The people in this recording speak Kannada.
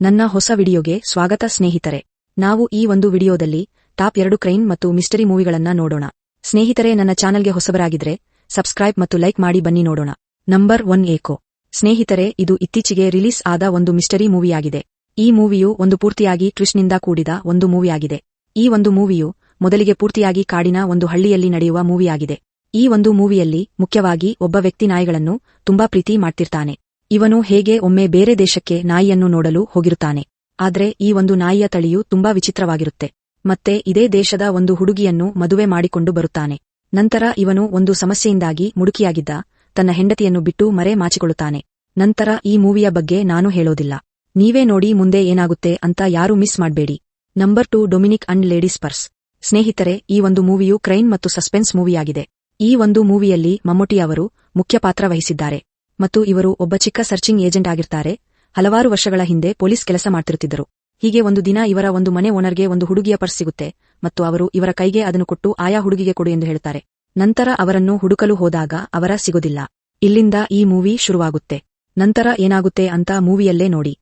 ನನ್ನ ಹೊಸ ವಿಡಿಯೋಗೆ ಸ್ವಾಗತ ಸ್ನೇಹಿತರೆ. ನಾವು ಈ ಒಂದು ವಿಡಿಯೋದಲ್ಲಿ ಟಾಪ್ 2 ಕ್ರೈಮ್ ಮತ್ತು ಮಿಸ್ಟರಿ ಮೂವಿಗಳನ್ನ ನೋಡೋಣ. ಸ್ನೇಹಿತರೆ, ನನ್ನ ಚಾನಲ್ಗೆ ಹೊಸಬರಾಗಿದ್ರೆ ಸಬ್ಸ್ಕ್ರೈಬ್ ಮತ್ತು ಲೈಕ್ ಮಾಡಿ ಬನ್ನಿ ನೋಡೋಣ. ನಂಬರ್ 1 ಏಕೋ. ಸ್ನೇಹಿತರೆ, ಇದು ಇತ್ತೀಚೆಗೆ ರಿಲೀಸ್ ಆದ ಒಂದು ಮಿಸ್ಟರಿ ಮೂವಿಯಾಗಿದೆ. ಈ ಮೂವಿಯು ಒಂದು ಪೂರ್ತಿಯಾಗಿ ಟ್ವಿಸ್ಟ್ನಿಂದ ಕೂಡಿದ ಒಂದು ಮೂವಿಯಾಗಿದೆ. ಈ ಒಂದು ಮೂವಿಯು ಮೊದಲಿಗೆ ಪೂರ್ತಿಯಾಗಿ ಕಾಡಿನ ಒಂದು ಹಳ್ಳಿಯಲ್ಲಿ ನಡೆಯುವ ಮೂವಿಯಾಗಿದೆ. ಈ ಒಂದು ಮೂವಿಯಲ್ಲಿ ಮುಖ್ಯವಾಗಿ ಒಬ್ಬ ವ್ಯಕ್ತಿ ನಾಯಿಗಳನ್ನು ತುಂಬಾ ಪ್ರೀತಿ ಮಾಡ್ತಿರ್ತಾನೆ. ಇವನು ಹೇಗೆ ಒಮ್ಮೆ ಬೇರೆ ದೇಶಕ್ಕೆ ನಾಯಿಯನ್ನು ನೋಡಲು ಹೋಗಿರುತ್ತಾನೆ. ಆದ್ರೆ ಈ ಒಂದು ನಾಯಿಯ ತಳಿಯು ತುಂಬಾ ವಿಚಿತ್ರವಾಗಿರುತ್ತೆ. ಮತ್ತೆ ಇದೇ ದೇಶದ ಒಂದು ಹುಡುಗಿಯನ್ನು ಮದುವೆ ಮಾಡಿಕೊಂಡು ಬರುತ್ತಾನೆ. ನಂತರ ಇವನು ಒಂದು ಸಮಸ್ಯೆಯಿಂದಾಗಿ ಮುಡುಕಿಯಾಗಿದ್ದ ತನ್ನ ಹೆಂಡತಿಯನ್ನು ಬಿಟ್ಟು ಮರೆ ಮಾಚಿಕೊಳ್ಳುತ್ತಾನೆ. ನಂತರ ಈ ಮೂವಿಯ ಬಗ್ಗೆ ನಾನು ಹೇಳೋದಿಲ್ಲ, ನೀವೇ ನೋಡಿ ಮುಂದೆ ಏನಾಗುತ್ತೆ ಅಂತ. ಯಾರು ಮಿಸ್ ಮಾಡ್ಬೇಡಿ. Number 2 Dominic and ladies purse. ಸ್ನೇಹಿತರೆ, ಈ ಒಂದು ಮೂವಿಯು ಕ್ರೈಮ್ ಮತ್ತು ಸಸ್ಪೆನ್ಸ್ ಮೂವಿಯಾಗಿದೆ. ಈ ಒಂದು ಮೂವಿಯಲ್ಲಿ ಮಮ್ಮೂಟಿ ಅವರು ಮುಖ್ಯ ಪಾತ್ರ ವಹಿಸಿದ್ದಾರೆ ಮತ್ತು ಇವರು ಒಬ್ಬ ಚಿಕ್ಕ ಸರ್ಚಿಂಗ್ ಏಜೆಂಟ್ ಆಗಿರ್ತಾರೆ. ಹಲವಾರು ವರ್ಷಗಳ ಹಿಂದೆ ಪೊಲೀಸ್ ಕೆಲಸ ಮಾಡ್ತಿರುತ್ತಿದ್ದರು. ಹೀಗೆ ಒಂದು ದಿನ ಇವರ ಒಂದು ಮನೆ ಓನರ್ಗೆ ಒಂದು ಹುಡುಗಿಯ ಪರ್ಸ್ ಸಿಗುತ್ತೆ ಮತ್ತು ಅವರು ಇವರ ಕೈಗೆ ಅದನ್ನು ಕೊಟ್ಟು ಆಯಾ ಹುಡುಗಿಗೆ ಕೊಡು ಎಂದು ಹೇಳುತ್ತಾರೆ. ನಂತರ ಅವರನ್ನು ಹುಡುಕಲು ಹೋದಾಗ ಅವರ ಸಿಗೋದಿಲ್ಲ. ಇಲ್ಲಿಂದ ಈ ಮೂವಿ ಶುರುವಾಗುತ್ತೆ. ನಂತರ ಏನಾಗುತ್ತೆ ಅಂತ ಮೂವಿಯಲ್ಲೇ ನೋಡಿ.